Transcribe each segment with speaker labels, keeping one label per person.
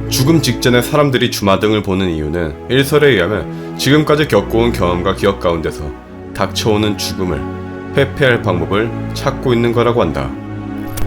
Speaker 1: 죽음 직전에 사람들이 주마등을 보는 이유는 일설에 의하면 지금까지 겪어온 경험과 기억 가운데서 닥쳐오는 죽음을 회피할 방법을 찾고 있는 거라고 한다.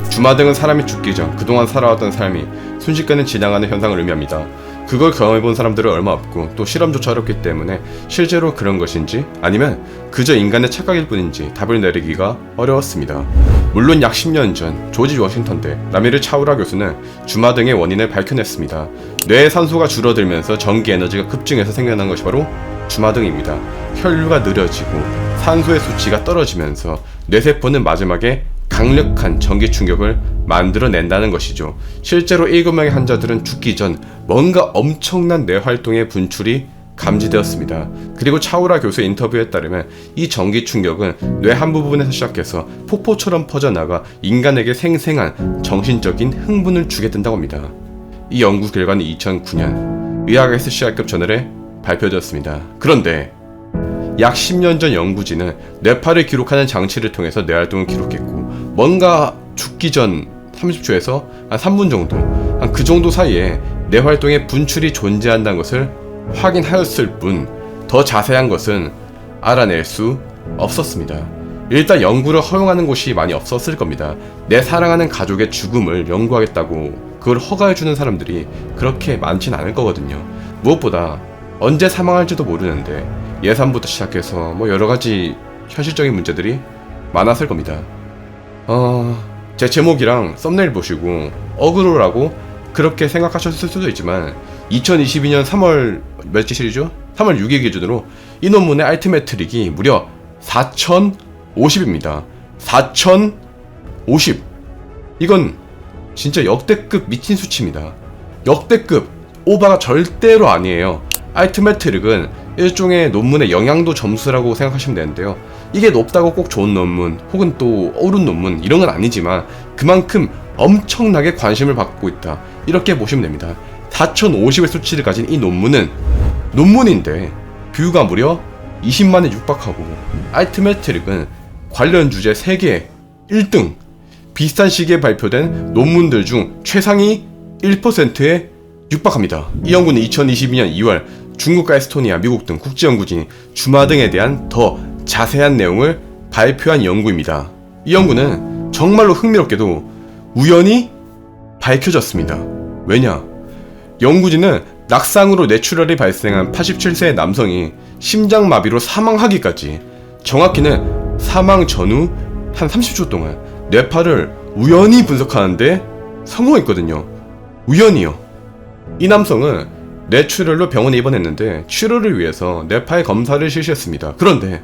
Speaker 1: 주마등은 사람이 죽기 전 그동안 살아왔던 삶이 순식간에 지나가는 현상을 의미합니다. 그걸 경험해본 사람들은 얼마 없고 또 실험조차 어렵기 때문에 실제로 그런 것인지 아니면 그저 인간의 착각일 뿐인지 답을 내리기가 어려웠습니다. 물론 약 10년 전 조지 워싱턴대 라미르 차우라 교수는 주마등의 원인을 밝혀냈습니다. 뇌의 산소가 줄어들면서 전기 에너지가 급증해서 생겨난 것이 바로 주마등입니다. 혈류가 느려지고 산소의 수치가 떨어지면서 뇌세포는 마지막에 강력한 전기 충격을 만들어낸다는 것이죠. 실제로 7명의 환자들은 죽기 전 뭔가 엄청난 뇌활동의 분출이 감지되었습니다. 그리고 차우라 교수의 인터뷰에 따르면 이 전기 충격은 뇌 한 부분에서 시작해서 폭포처럼 퍼져나가 인간에게 생생한 정신적인 흥분을 주게 된다고 합니다. 이 연구 결과는 2009년 의학에서 C급 저널에 발표되었습니다. 그런데 약 10년 전 연구진은 뇌파를 기록하는 장치를 통해서 뇌활동을 기록했고 뭔가 죽기 전 30초에서 한 3분 정도 그 정도 사이에 뇌활동의 분출이 존재한다는 것을 확인하였을 뿐 더 자세한 것은 알아낼 수 없었습니다. 일단 연구를 허용하는 곳이 많이 없었을 겁니다. 내 사랑하는 가족의 죽음을 연구하겠다고 그걸 허가해주는 사람들이 그렇게 많진 않을 거거든요. 무엇보다 언제 사망할지도 모르는데 예산부터 시작해서 여러가지 현실적인 문제들이 많았을 겁니다. 제 제목이랑 썸네일 보시고 어그로라고 그렇게 생각하셨을 수도 있지만 2022년 3월 며칠이죠? 3월 6일 기준으로 이 논문의 알티메트 트릭이 무려 4050입니다. 4050. 이건 진짜 역대급 미친 수치입니다. 역대급. 오바가 절대로 아니에요. 알티메트 트릭은 일종의 논문의 영향도 점수라고 생각하시면 되는데요. 이게 높다고 꼭 좋은 논문 혹은 또 옳은 논문 이런 건 아니지만 그만큼 엄청나게 관심을 받고 있다 이렇게 보시면 됩니다. 4050의 수치를 가진 이 논문은 논문인데 뷰가 무려 20만에 육박하고 알티메트 트릭은 관련 주제 3개 1등 비슷한 시기에 발표된 논문들 중 최상위 1%에 육박합니다. 이 연구는 2022년 2월 중국과 에스토니아, 미국 등 국제연구진이 주마등에 대한 더 자세한 내용을 발표한 연구입니다. 이 연구는 정말로 흥미롭게도 우연히 밝혀졌습니다. 왜냐? 연구진은 낙상으로 뇌출혈이 발생한 87세의 남성이 심장마비로 사망하기까지 정확히는 사망 전후 한 30초 동안 뇌파를 우연히 분석하는데 성공했거든요. 우연히요. 이 남성은 뇌출혈로 병원에 입원했는데 치료를 위해서 뇌파의 검사를 실시했습니다. 그런데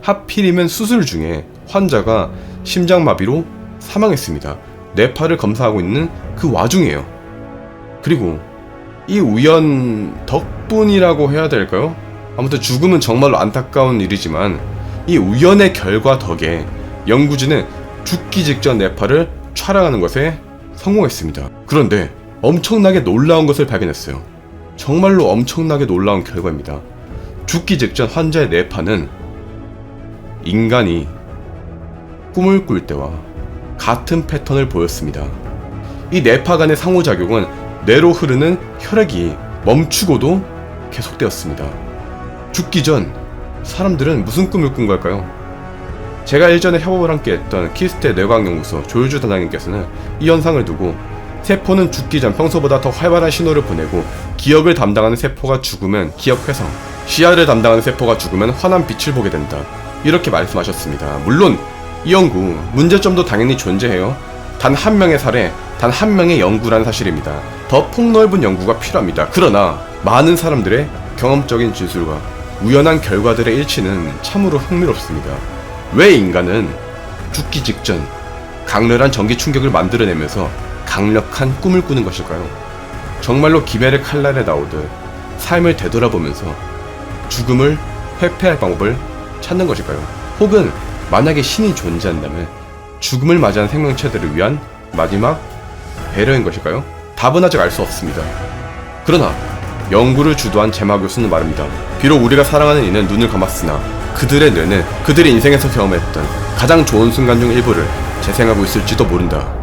Speaker 1: 하필이면 수술 중에 환자가 심장마비로 사망했습니다. 뇌파를 검사하고 있는 그 와중이에요. 그리고 이 우연 덕분이라고 해야 될까요? 아무튼 죽음은 정말로 안타까운 일이지만 이 우연의 결과 덕에 연구진은 죽기 직전 뇌파를 촬영하는 것에 성공했습니다. 그런데 엄청나게 놀라운 것을 발견했어요. 정말로 엄청나게 놀라운 결과입니다. 죽기 직전 환자의 뇌파는 인간이 꿈을 꿀 때와 같은 패턴을 보였습니다. 이 뇌파 간의 상호작용은 뇌로 흐르는 혈액이 멈추고도 계속되었습니다. 죽기 전 사람들은 무슨 꿈을 꾼 걸까요? 제가 예전에 협업을 함께 했던 키스테 뇌과학연구소 조효주 단장님께서는 이 현상을 두고 세포는 죽기 전 평소보다 더 활발한 신호를 보내고 기억을 담당하는 세포가 죽으면 기억 회상, 시야를 담당하는 세포가 죽으면 환한 빛을 보게 된다. 이렇게 말씀하셨습니다. 물론 이 연구 문제점도 당연히 존재해요. 단 한 명의 사례, 단 한 명의 연구라는 사실입니다. 더 폭넓은 연구가 필요합니다. 그러나 많은 사람들의 경험적인 진술과 우연한 결과들의 일치는 참으로 흥미롭습니다. 왜 인간은 죽기 직전 강렬한 전기 충격을 만들어내면서 강력한 꿈을 꾸는 것일까요? 정말로 기멸의 칼날에 나오듯 삶을 되돌아보면서 죽음을 회피할 방법을 찾는 것일까요? 혹은 만약에 신이 존재한다면 죽음을 맞이한 생명체들을 위한 마지막 배려인 것일까요? 답은 아직 알 수 없습니다. 그러나 연구를 주도한 제마 교수는 말합니다. 비록 우리가 사랑하는 이는 눈을 감았으나 그들의 뇌는 그들의 인생에서 경험했던 가장 좋은 순간 중 일부를 재생하고 있을지도 모른다.